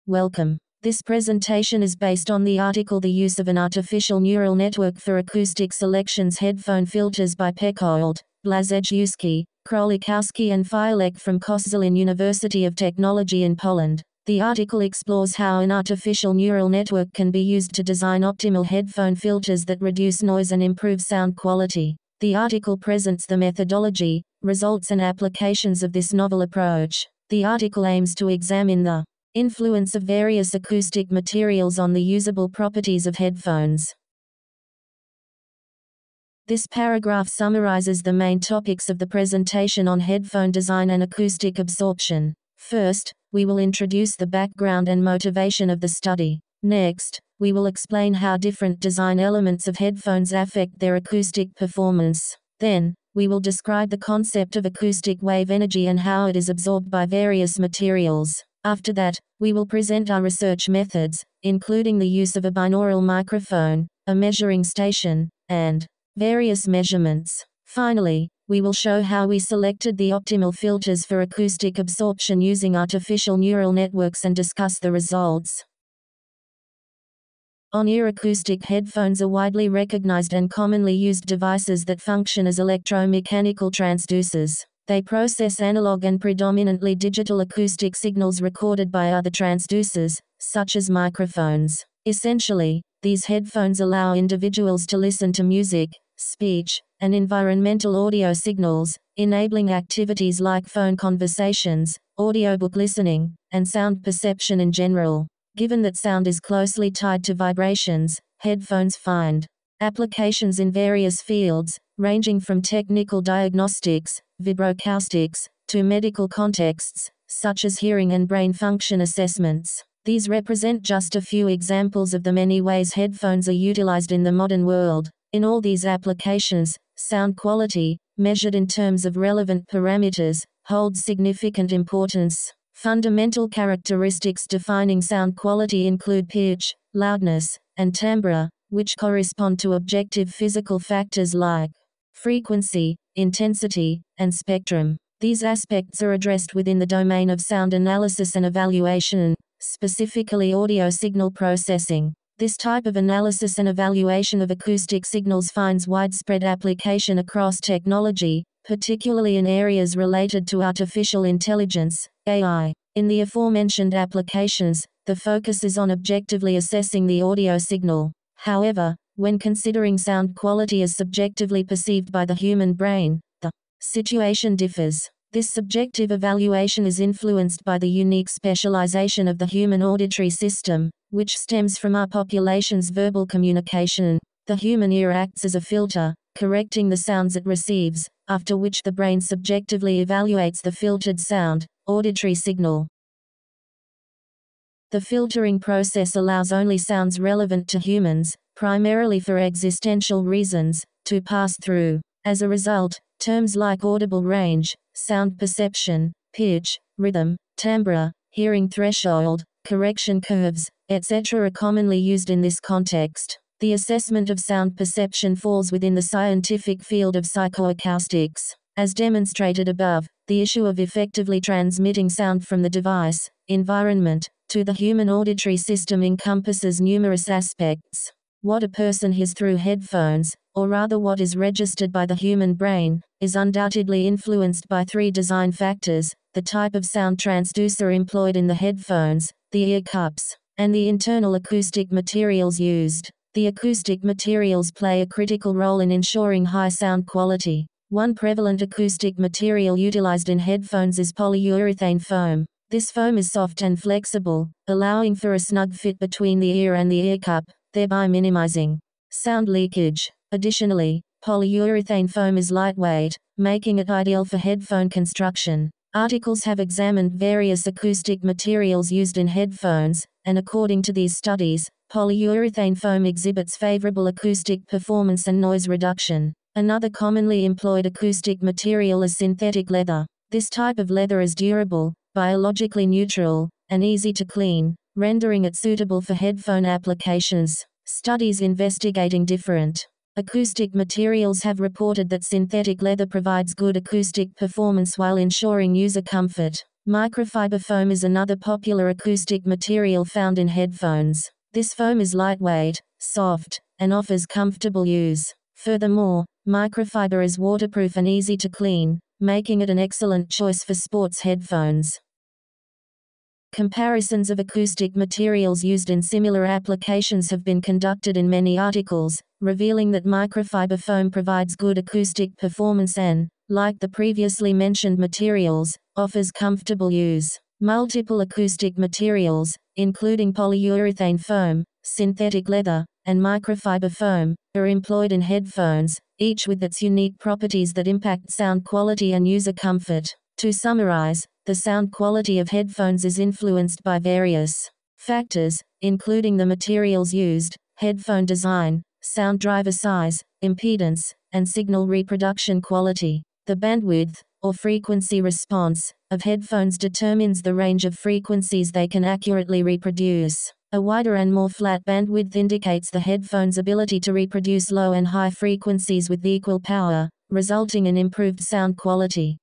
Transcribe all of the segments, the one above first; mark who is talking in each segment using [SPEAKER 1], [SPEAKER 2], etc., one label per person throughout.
[SPEAKER 1] Welcome. This presentation is based on the article The Use of an Artificial Neural Network for Acoustic Selections Headphone Filters by Pekold, Blazejewski, Krolikowski and Fialek from Koszalin University of Technology in Poland. The article explores how an artificial neural network can be used to design optimal headphone filters that reduce noise and improve sound quality. The article presents the methodology, results and applications of this novel approach. The article aims to examine the influence of various acoustic materials on the usable properties of headphones. This paragraph summarizes the main topics of the presentation on headphone design and acoustic absorption. First, we will introduce the background and motivation of the study. Next, we will explain how different design elements of headphones affect their acoustic performance. Then, we will describe the concept of acoustic wave energy and how it is absorbed by various materials. After that, we will present our research methods, including the use of a binaural microphone, a measuring station, and various measurements. Finally, we will show how we selected the optimal filters for acoustic absorption using artificial neural networks and discuss the results. On-ear acoustic headphones are widely recognized and commonly used devices that function as electromechanical transducers. They process analog and predominantly digital acoustic signals recorded by other transducers, such as microphones. Essentially, these headphones allow individuals to listen to music, speech, and environmental audio signals, enabling activities like phone conversations, audiobook listening, and sound perception in general. Given that sound is closely tied to vibrations, headphones find applications in various fields, ranging from technical diagnostics, vibroacoustics, to medical contexts, such as hearing and brain function assessments. These represent just a few examples of the many ways headphones are utilized in the modern world. In all these applications, sound quality, measured in terms of relevant parameters, holds significant importance. Fundamental characteristics defining sound quality include pitch, loudness, and timbre, which correspond to objective physical factors like frequency, intensity, and spectrum. These aspects are addressed within the domain of sound analysis and evaluation, specifically audio signal processing. This type of analysis and evaluation of acoustic signals finds widespread application across technology, particularly in areas related to artificial intelligence, AI. In the aforementioned applications, the focus is on objectively assessing the audio signal. However, when considering sound quality as subjectively perceived by the human brain, the situation differs. This subjective evaluation is influenced by the unique specialization of the human auditory system, which stems from our population's verbal communication. The human ear acts as a filter, correcting the sounds it receives, after which the brain subjectively evaluates the filtered sound, auditory signal. The filtering process allows only sounds relevant to humans, primarily for existential reasons, to pass through. As a result, terms like audible range, sound perception, pitch, rhythm, timbre, hearing threshold, correction curves, etc. are commonly used in this context. The assessment of sound perception falls within the scientific field of psychoacoustics. As demonstrated above, the issue of effectively transmitting sound from the device, environment, to the human auditory system encompasses numerous aspects. What a person hears through headphones, or rather what is registered by the human brain, is undoubtedly influenced by three design factors: the type of sound transducer employed in the headphones, the ear cups, and the internal acoustic materials used. The acoustic materials play a critical role in ensuring high sound quality. One prevalent acoustic material utilized in headphones is polyurethane foam. This foam is soft and flexible, allowing for a snug fit between the ear and the ear cup, thereby minimizing sound leakage. Additionally, polyurethane foam is lightweight, making it ideal for headphone construction. Articles have examined various acoustic materials used in headphones, and according to these studies, polyurethane foam exhibits favorable acoustic performance and noise reduction. Another commonly employed acoustic material is synthetic leather. This type of leather is durable, biologically neutral, and easy to clean, rendering it suitable for headphone applications. Studies investigating different acoustic materials have reported that synthetic leather provides good acoustic performance while ensuring user comfort. Microfiber foam is another popular acoustic material found in headphones. This foam is lightweight, soft, and offers comfortable use. Furthermore, microfiber is waterproof and easy to clean, making it an excellent choice for sports headphones. Comparisons of acoustic materials used in similar applications have been conducted in many articles, revealing that microfiber foam provides good acoustic performance and, like the previously mentioned materials, offers comfortable use. Multiple acoustic materials, including polyurethane foam, synthetic leather, and microfiber foam, are employed in headphones, each with its unique properties that impact sound quality and user comfort. To summarize, the sound quality of headphones is influenced by various factors, including the materials used, headphone design, sound driver size, impedance, and signal reproduction quality. The bandwidth, or frequency response, of headphones determines the range of frequencies they can accurately reproduce. A wider and more flat bandwidth indicates the headphone's ability to reproduce low and high frequencies with equal power, resulting in improved sound quality.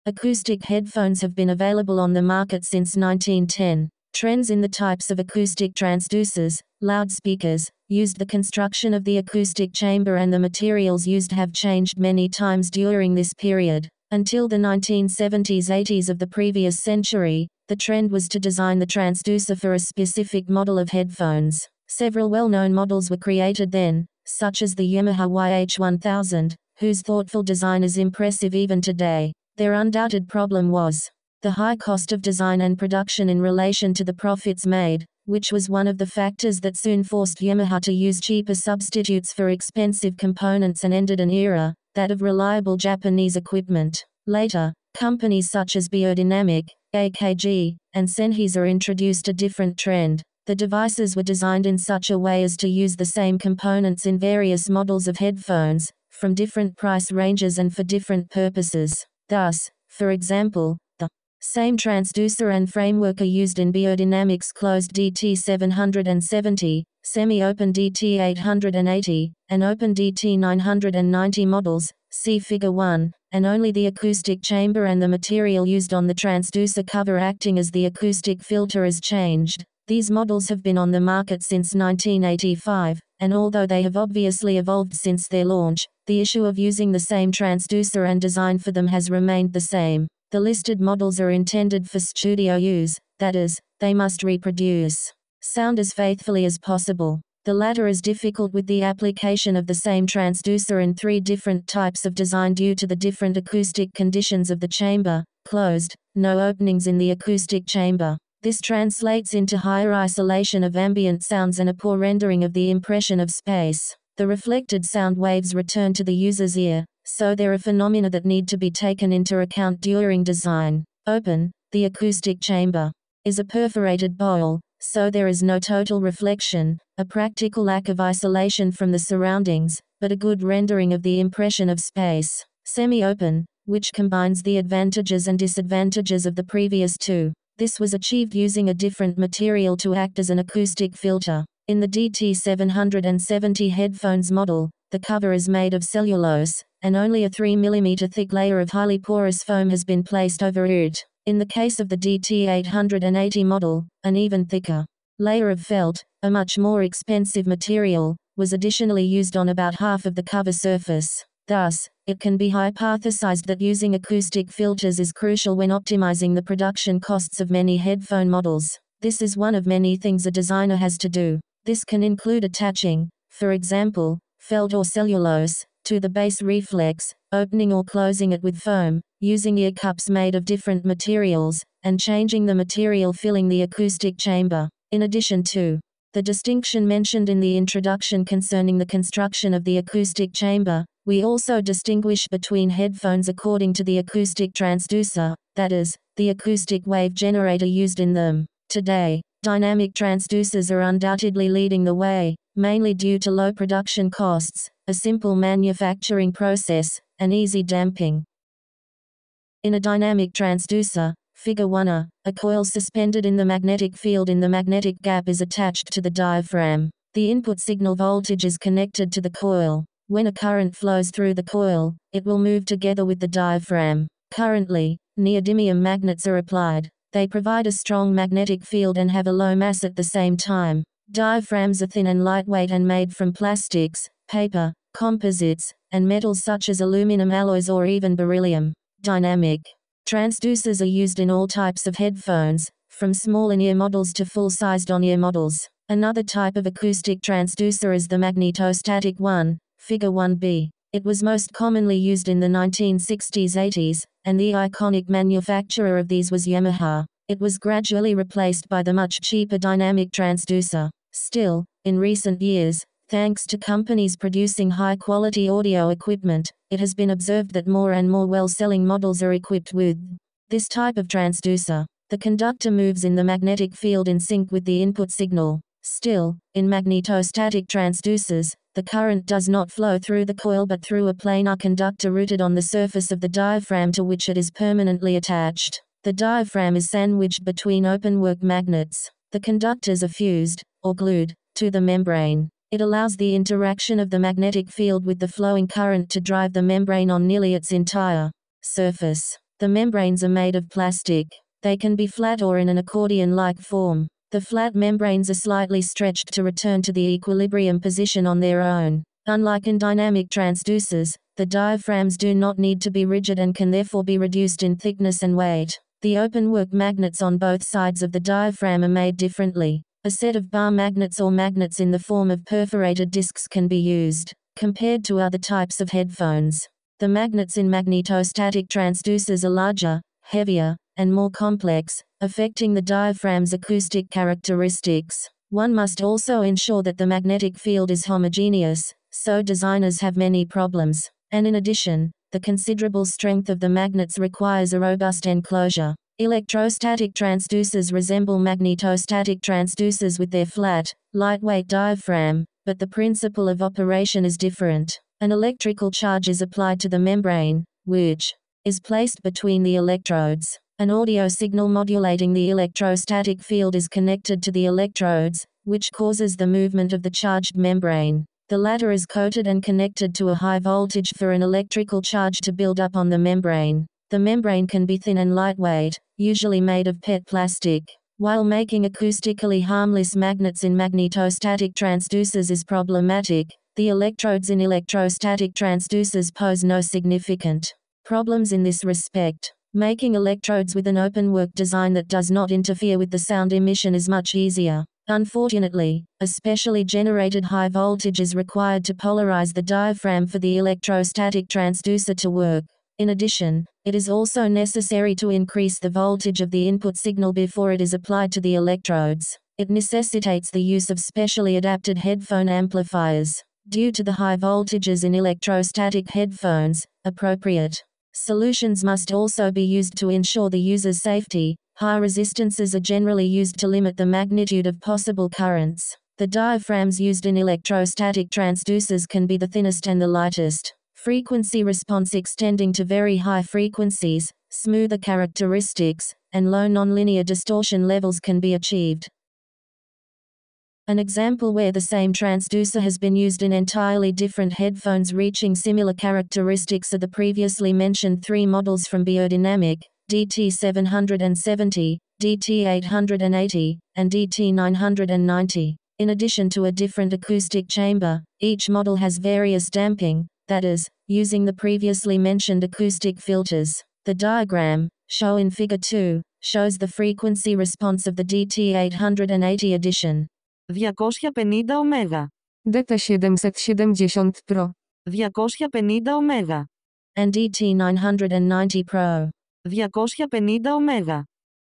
[SPEAKER 1] Acoustic headphones have been available on the market since 1910. Trends in the types of acoustic transducers, loudspeakers, used, the construction of the acoustic chamber and the materials used have changed many times during this period. Until the 1970s-80s of the previous century, the trend was to design the transducer for a specific model of headphones. Several well-known models were created then, such as the Yamaha YH1000, whose thoughtful design is impressive even today. Their undoubted problem was the high cost of design and production in relation to the profits made, which was one of the factors that soon forced Yamaha to use cheaper substitutes for expensive components and ended an era, that of reliable Japanese equipment. Later, companies such as Biodynamic, AKG, and Sennheiser introduced a different trend. The devices were designed in such a way as to use the same components in various models of headphones, from different price ranges and for different purposes. Thus, for example, the same transducer and framework are used in Biodynamic's closed DT770, semi-open DT880, and open DT990 models, see Figure 1, and only the acoustic chamber and the material used on the transducer cover acting as the acoustic filter is changed. These models have been on the market since 1985, and although they have obviously evolved since their launch, the issue of using the same transducer and design for them has remained the same. The listed models are intended for studio use, that is, they must reproduce sound as faithfully as possible. The latter is difficult with the application of the same transducer in three different types of design due to the different acoustic conditions of the chamber: closed, no openings in the acoustic chamber. This translates into higher isolation of ambient sounds and a poor rendering of the impression of space. The reflected sound waves return to the user's ear, so there are phenomena that need to be taken into account during design. Open, the acoustic chamber, is a perforated bowl, so there is no total reflection, a practical lack of isolation from the surroundings, but a good rendering of the impression of space. Semi-open, which combines the advantages and disadvantages of the previous two. This was achieved using a different material to act as an acoustic filter. In the DT770 headphones model, the cover is made of cellulose, and only a 3 mm thick layer of highly porous foam has been placed over it. In the case of the DT880 model, an even thicker layer of felt, a much more expensive material, was additionally used on about half of the cover surface. Thus, it can be hypothesized that using acoustic filters is crucial when optimizing the production costs of many headphone models. This is one of many things a designer has to do. This can include attaching, for example, felt or cellulose, to the bass reflex, opening or closing it with foam, using ear cups made of different materials, and changing the material filling the acoustic chamber. In addition to the distinction mentioned in the introduction concerning the construction of the acoustic chamber, we also distinguish between headphones according to the acoustic transducer, that is, the acoustic wave generator used in them. Today, dynamic transducers are undoubtedly leading the way, mainly due to low production costs, a simple manufacturing process, and easy damping. In a dynamic transducer, Figure 1, a coil suspended in the magnetic field in the magnetic gap is attached to the diaphragm. The input signal voltage is connected to the coil. When a current flows through the coil, it will move together with the diaphragm. Currently, neodymium magnets are applied. They provide a strong magnetic field and have a low mass at the same time. Diaphragms are thin and lightweight and made from plastics, paper, composites, and metals such as aluminum alloys or even beryllium. Dynamic transducers are used in all types of headphones, from small in-ear models to full-sized on-ear models. Another type of acoustic transducer is the magnetostatic one, Figure 1b. It was most commonly used in the 1960s-80s, and the iconic manufacturer of these was Yamaha. It was gradually replaced by the much cheaper dynamic transducer. Still, in recent years, thanks to companies producing high-quality audio equipment, it has been observed that more and more well-selling models are equipped with this type of transducer. The conductor moves in the magnetic field in sync with the input signal. Still, in magnetostatic transducers, the current does not flow through the coil but through a planar conductor rooted on the surface of the diaphragm to which it is permanently attached. The diaphragm is sandwiched between openwork magnets. The conductors are fused, or glued, to the membrane. It allows the interaction of the magnetic field with the flowing current to drive the membrane on nearly its entire surface. The membranes are made of plastic. They can be flat or in an accordion-like form. The flat membranes are slightly stretched to return to the equilibrium position on their own. Unlike in dynamic transducers, the diaphragms do not need to be rigid and can therefore be reduced in thickness and weight. The openwork magnets on both sides of the diaphragm are made differently. A set of bar magnets or magnets in the form of perforated discs can be used. Compared to other types of headphones, the magnets in magnetostatic transducers are larger, heavier, and more complex, affecting the diaphragm's acoustic characteristics. One must also ensure that the magnetic field is homogeneous, so designers have many problems. And in addition, the considerable strength of the magnets requires a robust enclosure. Electrostatic transducers resemble magnetostatic transducers with their flat, lightweight diaphragm, but the principle of operation is different. An electrical charge is applied to the membrane, which is placed between the electrodes. An audio signal modulating the electrostatic field is connected to the electrodes, which causes the movement of the charged membrane. The latter is coated and connected to a high voltage for an electrical charge to build up on the membrane. The membrane can be thin and lightweight, usually made of PET plastic. While making acoustically harmless magnets in magnetostatic transducers is problematic, the electrodes in electrostatic transducers pose no significant problems in this respect. Making electrodes with an openwork design that does not interfere with the sound emission is much easier. Unfortunately, a specially generated high voltage is required to polarize the diaphragm for the electrostatic transducer to work. In addition, it is also necessary to increase the voltage of the input signal before it is applied to the electrodes. It necessitates the use of specially adapted headphone amplifiers. Due to the high voltages in electrostatic headphones, appropriate solutions must also be used to ensure the user's safety. High resistances are generally used to limit the magnitude of possible currents. The diaphragms used in electrostatic transducers can be the thinnest and the lightest. Frequency response extending to very high frequencies, smoother characteristics, and low nonlinear distortion levels can be achieved. An example where the same transducer has been used in entirely different headphones reaching similar characteristics are the previously mentioned three models from Biodynamic, DT770, DT880, and DT990. In addition to a different acoustic chamber, each model has various damping, that is, using the previously mentioned acoustic filters. The diagram, shown in Figure 2, shows the frequency response of the DT880 edition.
[SPEAKER 2] 250 ωμega.
[SPEAKER 3] DT770 Pro.
[SPEAKER 2] 250 ωμega.
[SPEAKER 1] And DT990 Pro.
[SPEAKER 2] 250 ωμega.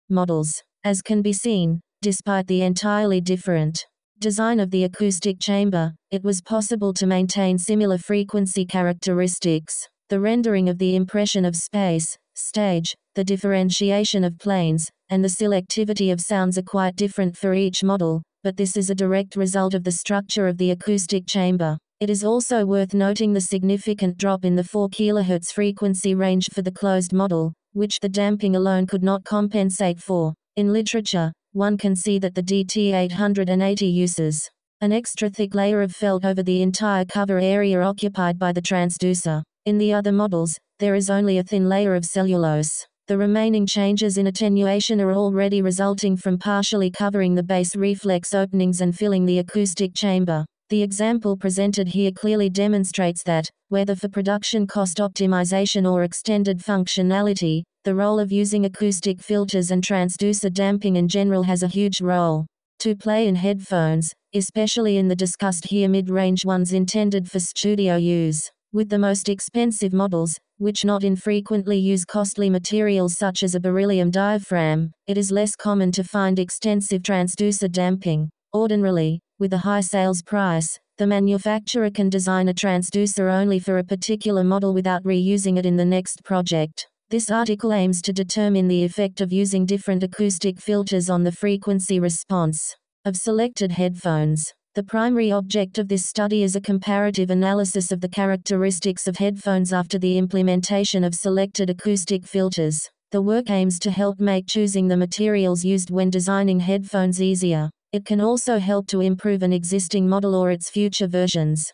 [SPEAKER 1] Models. As can be seen, despite the entirely different design of the acoustic chamber, it was possible to maintain similar frequency characteristics. The rendering of the impression of space, stage, the differentiation of planes, and the selectivity of sounds are quite different for each model, but this is a direct result of the structure of the acoustic chamber. It is also worth noting the significant drop in the 4 kHz frequency range for the closed model, which the damping alone could not compensate for. In literature, one can see that the DT880 uses an extra thick layer of felt over the entire cover area occupied by the transducer. In the other models, there is only a thin layer of cellulose. The remaining changes in attenuation are already resulting from partially covering the bass reflex openings and filling the acoustic chamber. The example presented here clearly demonstrates that, whether for production cost optimization or extended functionality, the role of using acoustic filters and transducer damping in general has a huge role to play in headphones, especially in the discussed here mid-range ones intended for studio use. With the most expensive models, which not infrequently use costly materials such as a beryllium diaphragm, it is less common to find extensive transducer damping. Ordinarily, with a high sales price, the manufacturer can design a transducer only for a particular model without reusing it in the next project. This article aims to determine the effect of using different acoustic filters on the frequency response of selected headphones. The primary object of this study is a comparative analysis of the characteristics of headphones after the implementation of selected acoustic filters. The work aims to help make choosing the materials used when designing headphones easier. It can also help to improve an existing model or its future versions.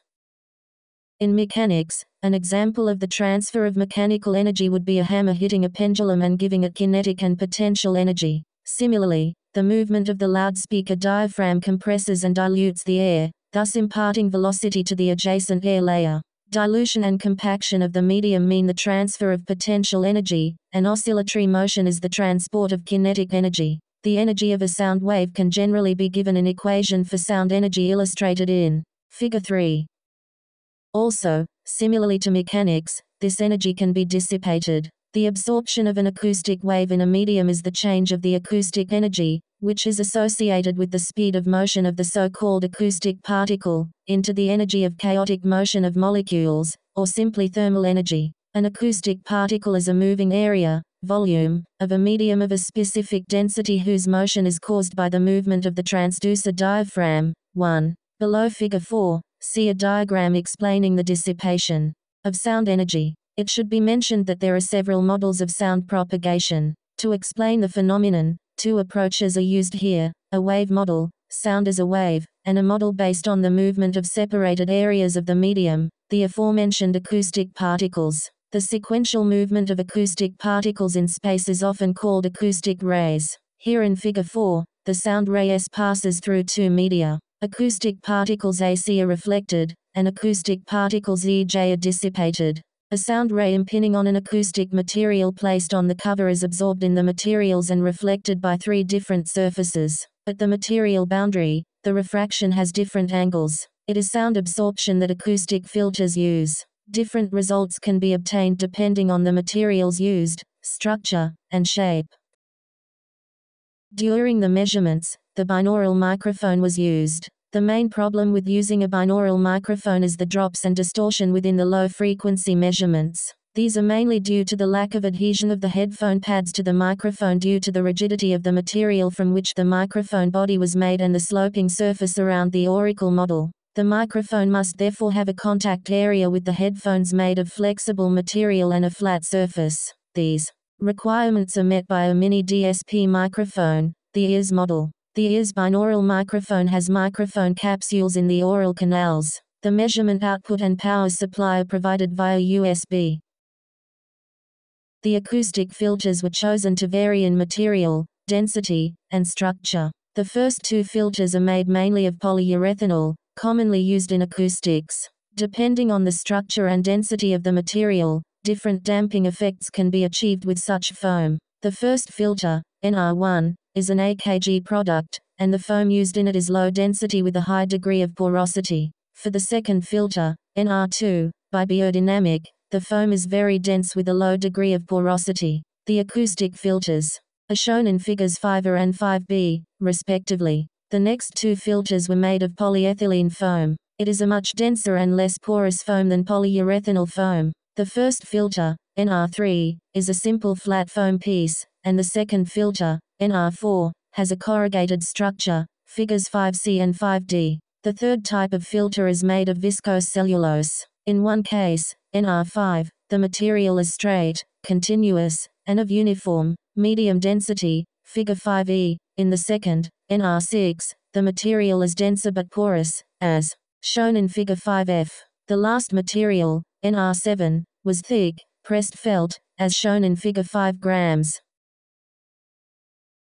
[SPEAKER 1] In mechanics, an example of the transfer of mechanical energy would be a hammer hitting a pendulum and giving it kinetic and potential energy. Similarly, the movement of the loudspeaker diaphragm compresses and dilutes the air, thus imparting velocity to the adjacent air layer. Dilution and compaction of the medium mean the transfer of potential energy, and oscillatory motion is the transport of kinetic energy. The energy of a sound wave can generally be given an equation for sound energy illustrated in Figure 3. Also, similarly to mechanics, this energy can be dissipated. The absorption of an acoustic wave in a medium is the change of the acoustic energy, which is associated with the speed of motion of the so-called acoustic particle, into the energy of chaotic motion of molecules, or simply thermal energy. An acoustic particle is a moving area, volume, of a medium of a specific density whose motion is caused by the movement of the transducer diaphragm. 1. Below Figure 4, see a diagram explaining the dissipation of sound energy. It should be mentioned that there are several models of sound propagation. To explain the phenomenon, two approaches are used here: a wave model, sound as a wave, and a model based on the movement of separated areas of the medium, the aforementioned acoustic particles. The sequential movement of acoustic particles in space is often called acoustic rays. Here in Figure 4, the sound ray S passes through two media. Acoustic particles AC are reflected, and acoustic particles EJ are dissipated. A sound ray impinging on an acoustic material placed on the cover is absorbed in the materials and reflected by three different surfaces. At the material boundary, the refraction has different angles. It is sound absorption that acoustic filters use. Different results can be obtained depending on the materials used, structure, and shape. During the measurements, the binaural microphone was used. The main problem with using a binaural microphone is the drops and distortion within the low-frequency measurements. These are mainly due to the lack of adhesion of the headphone pads to the microphone due to the rigidity of the material from which the microphone body was made and the sloping surface around the auricle model. The microphone must therefore have a contact area with the headphones made of flexible material and a flat surface. These requirements are met by a mini DSP microphone, the ears model. The ears binaural microphone has microphone capsules in the aural canals. The measurement output and power supply are provided via USB. The acoustic filters were chosen to vary in material, density, and structure. The first two filters are made mainly of polyurethane, commonly used in acoustics. Depending on the structure and density of the material, different damping effects can be achieved with such foam. The first filter, NR1, is an AKG product, and the foam used in it is low density with a high degree of porosity. For the second filter, NR2, by Biodynamic, the foam is very dense with a low degree of porosity. The acoustic filters are shown in figures 5A and 5B, respectively. The next two filters were made of polyethylene foam. It is a much denser and less porous foam than polyurethane foam. The first filter, NR3, is a simple flat foam piece, and the second filter, NR4, has a corrugated structure, figures 5C and 5D. The third type of filter is made of viscose cellulose. In one case, NR5, the material is straight, continuous, and of uniform, medium density, figure 5E. In the second, NR6, the material is denser but porous, as shown in figure 5F. The last material, NR7, was thick, pressed felt, as shown in Figure 5 grams.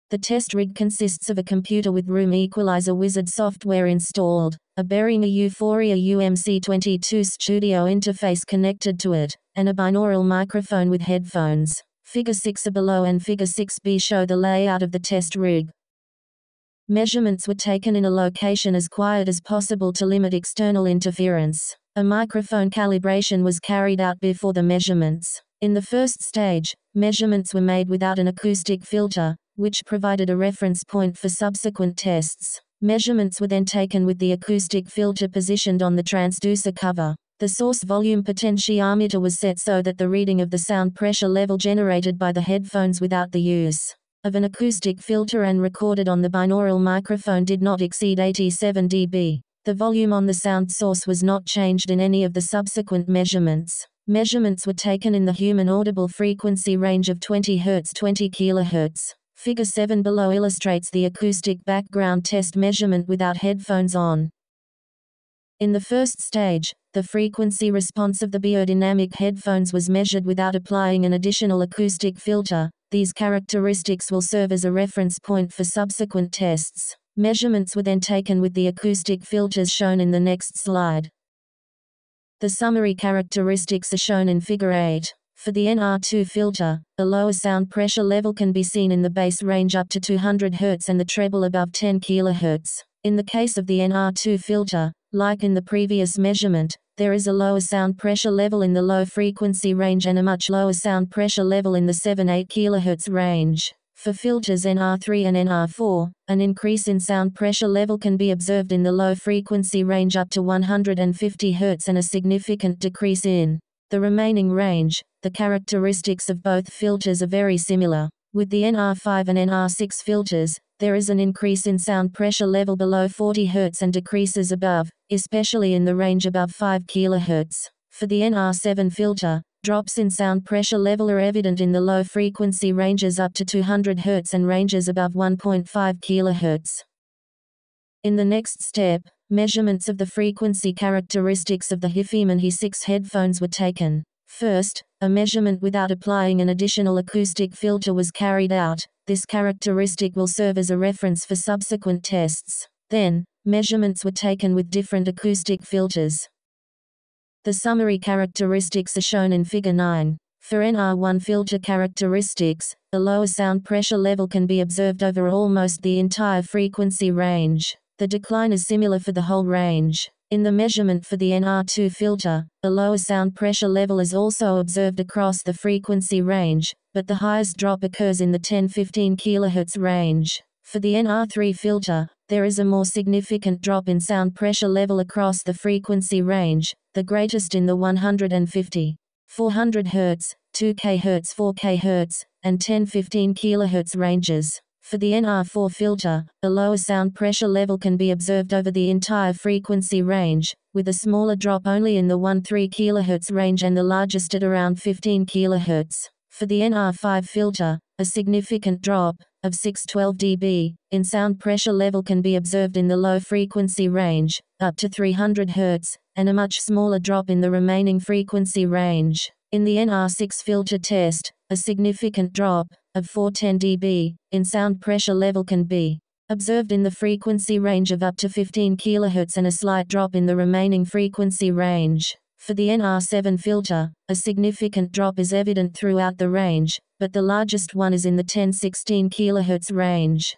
[SPEAKER 1] The test rig consists of a computer with room equalizer wizard software installed, a Behringer Euphoria UMC22 studio interface connected to it, and a binaural microphone with headphones. Figure 6A below and Figure 6B show the layout of the test rig. Measurements were taken in a location as quiet as possible to limit external interference. A microphone calibration was carried out before the measurements. In the first stage, measurements were made without an acoustic filter, which provided a reference point for subsequent tests. Measurements were then taken with the acoustic filter positioned on the transducer cover. The source volume potentiometer was set so that the reading of the sound pressure level generated by the headphones without the use of an acoustic filter and recorded on the binaural microphone did not exceed 87 dB. The volume on the sound source was not changed in any of the subsequent measurements. Measurements were taken in the human audible frequency range of 20 Hz 20 kHz. Figure 7 below illustrates the acoustic background test measurement without headphones on. In the first stage, the frequency response of the biodynamic headphones was measured without applying an additional acoustic filter. These characteristics will serve as a reference point for subsequent tests. Measurements were then taken with the acoustic filters shown in the next slide. The summary characteristics are shown in Figure 8. For the NR2 filter, a lower sound pressure level can be seen in the bass range up to 200 Hz and the treble above 10 kHz. In the case of the NR2 filter, like in the previous measurement, there is a lower sound pressure level in the low frequency range and a much lower sound pressure level in the 7-8 kHz range. For filters NR3 and NR4, an increase in sound pressure level can be observed in the low frequency range up to 150 Hz and a significant decrease in the remaining range. The characteristics of both filters are very similar. With the NR5 and NR6 filters, there is an increase in sound pressure level below 40 Hz and decreases above, especially in the range above 5 kHz. For the NR7 filter, drops in sound pressure level are evident in the low frequency ranges up to 200 Hz and ranges above 1.5 kHz. In the next step, measurements of the frequency characteristics of the HiFi and Hi6 headphones were taken. First, a measurement without applying an additional acoustic filter was carried out. This characteristic will serve as a reference for subsequent tests. Then, measurements were taken with different acoustic filters. The summary characteristics are shown in Figure 9. For NR1 filter characteristics, a lower sound pressure level can be observed over almost the entire frequency range. The decline is similar for the whole range. In the measurement for the NR2 filter, a lower sound pressure level is also observed across the frequency range, but the highest drop occurs in the 10-15 kHz range. For the NR3 filter, there is a more significant drop in sound pressure level across the frequency range, the greatest in the 150, 400 Hz, 2 kHz, 4 kHz, and 10-15 kHz ranges. For the NR4 filter, a lower sound pressure level can be observed over the entire frequency range, with a smaller drop only in the 1-3 kHz range and the largest at around 15 kHz. For the NR5 filter, a significant drop, of 6-12 dB, in sound pressure level can be observed in the low frequency range, up to 300 Hz, and a much smaller drop in the remaining frequency range. In the NR6 filter test, a significant drop, of 4-10 dB, in sound pressure level can be observed in the frequency range of up to 15 kHz and a slight drop in the remaining frequency range. For the NR7 filter, a significant drop is evident throughout the range, but the largest one is in the 10-16 kHz range.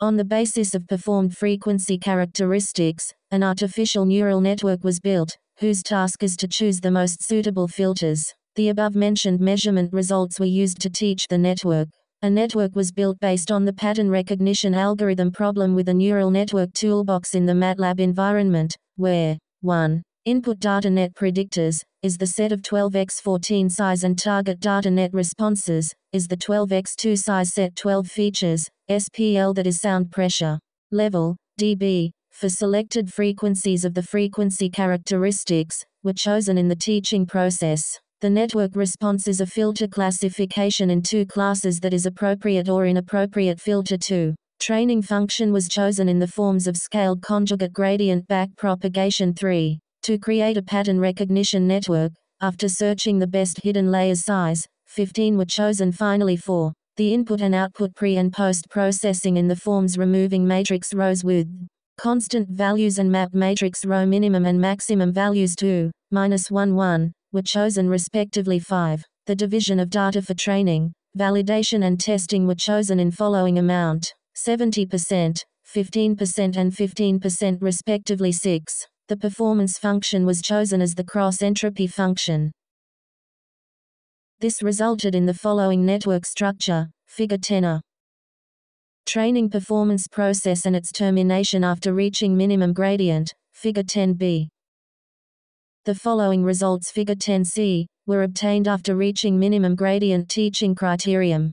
[SPEAKER 1] On the basis of performed frequency characteristics, an artificial neural network was built, whose task is to choose the most suitable filters. The above-mentioned measurement results were used to teach the network. A network was built based on the pattern recognition algorithm problem with a neural network toolbox in the MATLAB environment, where 1. Input data net predictors, is the set of 12x14 size and target data net responses, is the 12x2 size set 12 features, SPL that is sound pressure level, dB, for selected frequencies of the frequency characteristics, were chosen in the teaching process. The network response is a filter classification in two classes that is appropriate or inappropriate filter to. Training function was chosen in the forms of scaled conjugate gradient backpropagation 3. To create a pattern recognition network, After searching the best hidden layers size, 15 were chosen finally for the input and output pre- and post-processing in the forms removing matrix rows with constant values and map matrix row minimum and maximum values to -1, were chosen respectively 5. The division of data for training, validation and testing were chosen in following amount: 70%, 15% and 15% respectively 6. The performance function was chosen as the cross-entropy function. This resulted in the following network structure, Figure 10a. Training performance process and its termination after reaching minimum gradient, Figure 10b. The following results, Figure 10c, were obtained after reaching minimum gradient teaching criterion.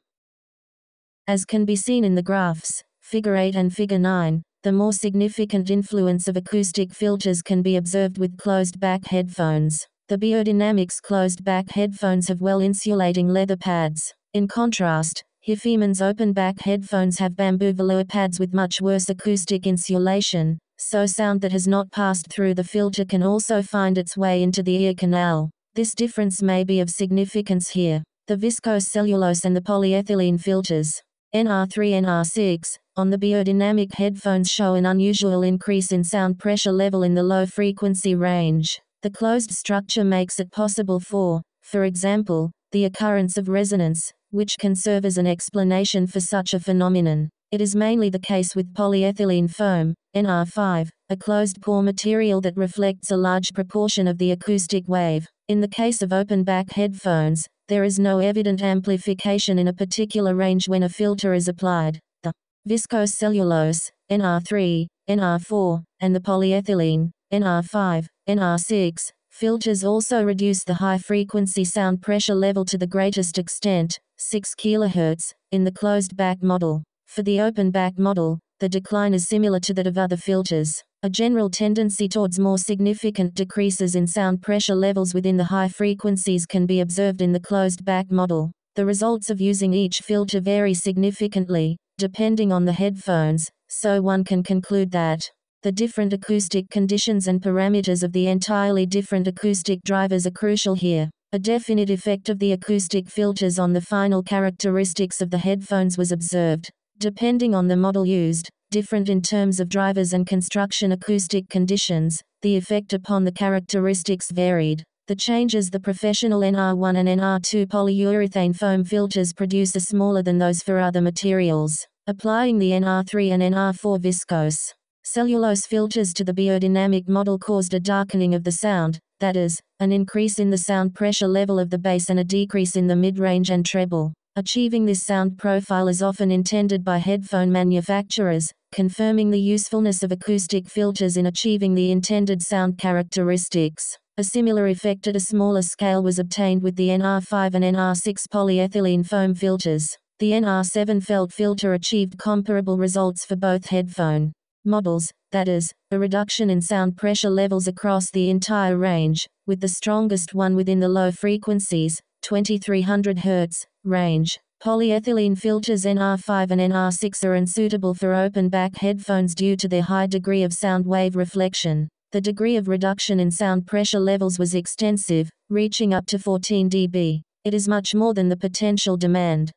[SPEAKER 1] As can be seen in the graphs, Figure 8 and Figure 9, the more significant influence of acoustic filters can be observed with closed-back headphones. The biodynamics closed-back headphones have well-insulating leather pads. In contrast, Hifeman's open-back headphones have bamboo velour pads with much worse acoustic insulation, so sound that has not passed through the filter can also find its way into the ear canal. This difference may be of significance here. The viscose cellulose and the polyethylene filters, NR3 and NR6, on the biodynamic headphones show an unusual increase in sound pressure level in the low frequency range. The closed structure makes it possible for example, the occurrence of resonance, which can serve as an explanation for such a phenomenon. It is mainly the case with polyethylene foam, NR5, a closed-pore material that reflects a large proportion of the acoustic wave. In the case of open-back headphones, there is no evident amplification in a particular range when a filter is applied. The viscose cellulose, NR3, NR4, and the polyethylene, NR5, NR6, filters also reduce the high-frequency sound pressure level to the greatest extent, 6 kHz, in the closed-back model. For the open-back model, the decline is similar to that of other filters. A general tendency towards more significant decreases in sound pressure levels within the high frequencies can be observed in the closed-back model. The results of using each filter vary significantly, depending on the headphones, so one can conclude that the different acoustic conditions and parameters of the entirely different acoustic drivers are crucial here. A definite effect of the acoustic filters on the final characteristics of the headphones was observed. Depending on the model used, different in terms of drivers and construction acoustic conditions, the effect upon the characteristics varied. The changes the professional NR1 and NR2 polyurethane foam filters produce are smaller than those for other materials. Applying the NR3 and NR4 viscose cellulose filters to the biodynamic model caused a darkening of the sound, that is, an increase in the sound pressure level of the bass and a decrease in the mid-range and treble. Achieving this sound profile is often intended by headphone manufacturers, confirming the usefulness of acoustic filters in achieving the intended sound characteristics. A similar effect at a smaller scale was obtained with the NR5 and NR6 polyethylene foam filters. The NR7 felt filter achieved comparable results for both headphone models, that is, a reduction in sound pressure levels across the entire range, with the strongest one within the low frequencies, 2300 Hz, range. Polyethylene filters NR5 and NR6 are unsuitable for open-back headphones due to their high degree of sound wave reflection. The degree of reduction in sound pressure levels was extensive, reaching up to 14 dB. It is much more than the potential demand.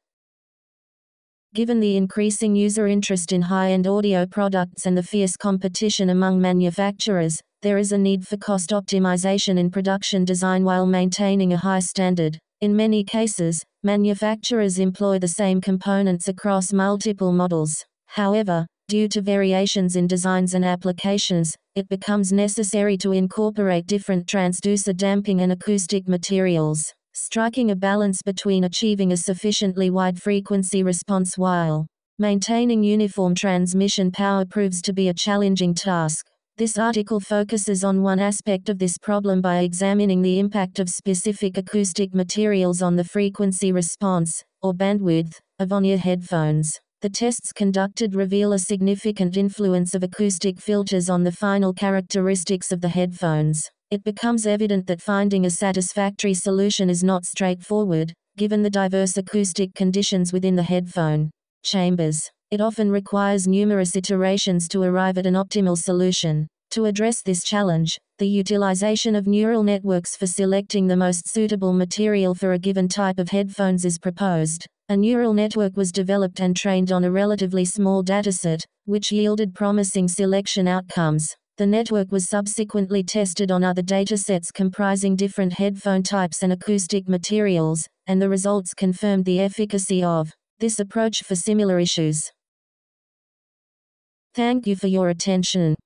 [SPEAKER 1] Given the increasing user interest in high-end audio products and the fierce competition among manufacturers, there is a need for cost optimization in production design while maintaining a high standard. In many cases, manufacturers employ the same components across multiple models. However, due to variations in designs and applications, it becomes necessary to incorporate different transducer damping and acoustic materials, striking a balance between achieving a sufficiently wide frequency response while maintaining uniform transmission power proves to be a challenging task. This article focuses on one aspect of this problem by examining the impact of specific acoustic materials on the frequency response, or bandwidth, of on-ear headphones. The tests conducted reveal a significant influence of acoustic filters on the final characteristics of the headphones. It becomes evident that finding a satisfactory solution is not straightforward, given the diverse acoustic conditions within the headphone chambers. It often requires numerous iterations to arrive at an optimal solution. To address this challenge, the utilization of neural networks for selecting the most suitable material for a given type of headphones is proposed. A neural network was developed and trained on a relatively small dataset, which yielded promising selection outcomes. The network was subsequently tested on other datasets comprising different headphone types and acoustic materials, and the results confirmed the efficacy of this approach for similar issues. Thank you for your attention.